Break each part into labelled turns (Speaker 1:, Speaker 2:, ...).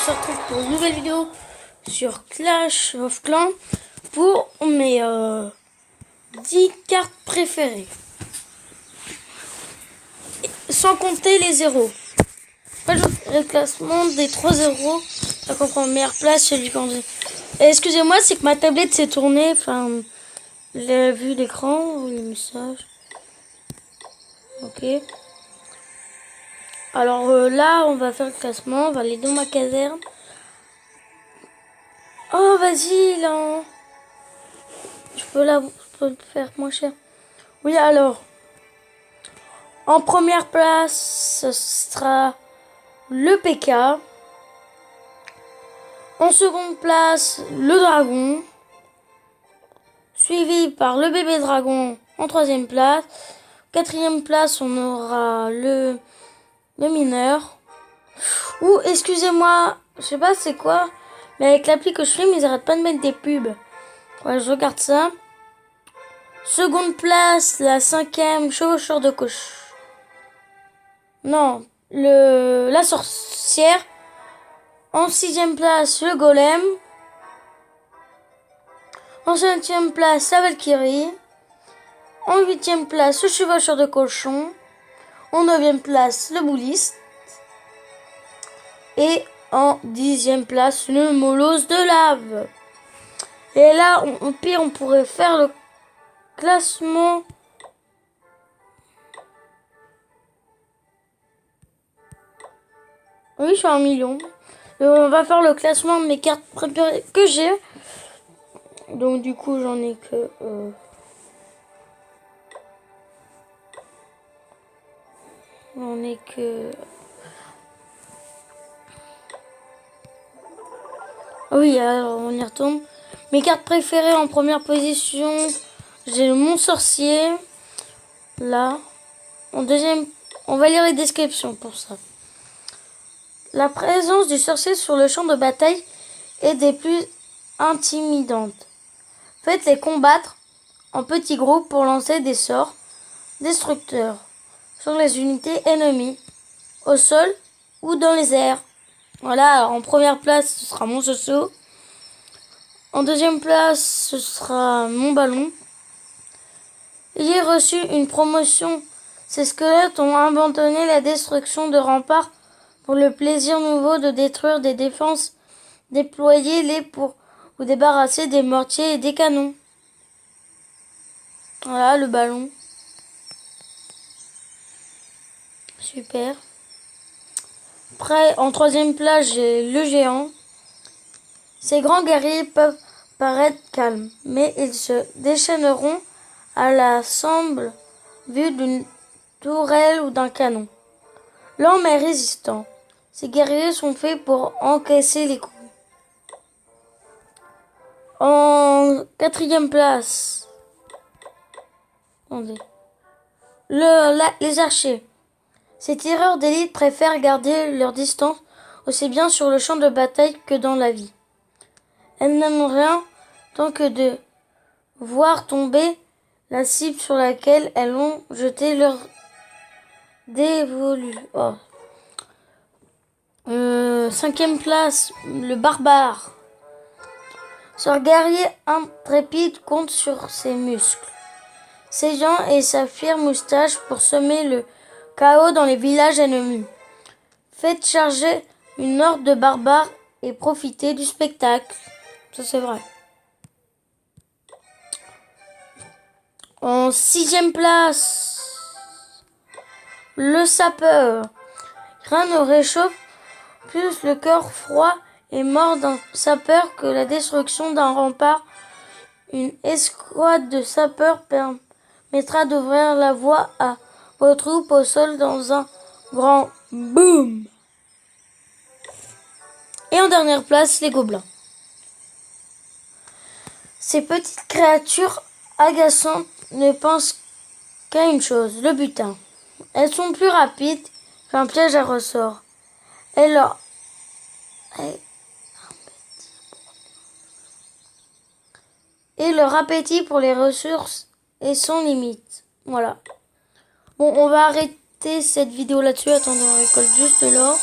Speaker 1: se retrouve pour une nouvelle vidéo sur Clash of Clans pour mes 10 cartes préférées. Sans compter les zéros. Après, je ferai le classement des 3 zéros. Ça comprend meilleure place, celui qu'on dit. Excusez-moi, c'est que ma tablette s'est tournée. Enfin, la vue d'écran, les messages. Ok. Alors là, on va faire le classement. On va aller dans ma caserne. Oh, vas-y, là. Je peux le faire moins cher. Oui, alors. En première place, ce sera le PK. En seconde place, le dragon. Suivi par le bébé dragon en troisième place. Quatrième place, on aura le mineur. Ou, excusez-moi, je sais pas c'est quoi, mais avec l'appli que je filme, ils arrêtent pas de mettre des pubs. Ouais, je regarde ça. Seconde place, la cinquième, chevaucheur de coche. Non, la sorcière. En sixième place, le golem. En septième place, la Valkyrie. En huitième place, le chevaucheur de cochon. En neuvième place, le bouliste. Et en dixième place, le molosse de lave. Et là, au pire, on pourrait faire le classement. Oui, je suis à 1 million. On va faire le classement de mes cartes préférées que j'ai. Donc du coup, j'en ai que... J'en ai que... Oui, alors on y retourne. Mes cartes préférées en première position, j'ai mon sorcier. Là. En deuxième, on va lire les descriptions pour ça. La présence du sorcier sur le champ de bataille est des plus intimidantes. Faites-les combattre en petits groupes pour lancer des sorts destructeurs sur les unités ennemies, au sol ou dans les airs. Voilà, alors en première place, ce sera mon Soso. En deuxième place, ce sera mon ballon. J'ai reçu une promotion. Ces squelettes ont abandonné la destruction de remparts pour le plaisir nouveau de détruire des défenses. Déployez-les pour vous débarrasser des mortiers et des canons. Voilà le ballon. Super. Après, en troisième place, j'ai le géant. Ces grands guerriers peuvent paraître calmes, mais ils se déchaîneront à la semble vue d'une tourelle ou d'un canon. Lents mais résistants, ces guerriers sont faits pour encaisser les coups. En quatrième place, attendez, les archers. Ces tireurs d'élite préfèrent garder leur distance aussi bien sur le champ de bataille que dans la vie. Elles n'aiment rien tant que de voir tomber la cible sur laquelle elles ont jeté leur dévolu. Oh. Cinquième place, le barbare. Ce guerrier intrépide compte sur ses muscles, ses dents et sa fière moustache pour semer le chaos dans les villages ennemis. Faites charger une horde de barbares et profitez du spectacle. Ça c'est vrai. En sixième place, le sapeur. Rien ne réchauffe plus le cœur froid et mort d'un sapeur que la destruction d'un rempart. Une escouade de sapeurs permettra d'ouvrir la voie à vos troupes au sol dans un grand boom. Et en dernière place, les gobelins. Ces petites créatures agaçantes ne pensent qu'à une chose, le butin. Elles sont plus rapides qu'un piège à ressort. Et leur appétit pour les ressources est sans limite. Voilà. Bon, on va arrêter cette vidéo là-dessus. Attendez, on récolte juste l'or.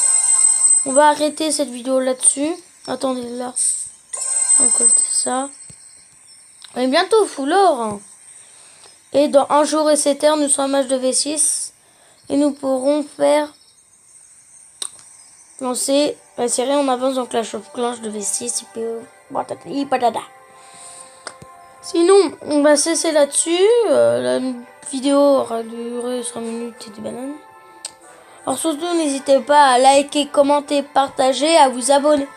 Speaker 1: On va arrêter cette vidéo là-dessus. Attendez, là. On va récolter ça. Et bientôt full or. Hein. Et dans un jour et 7 heures, nous sommes en match de V6. Et nous pourrons faire lancer la série en avance dans Clash of Clans de V6. Sinon, on va cesser là-dessus. La vidéo aura duré 5 minutes et des bananes. Alors surtout, n'hésitez pas à liker, commenter, partager, à vous abonner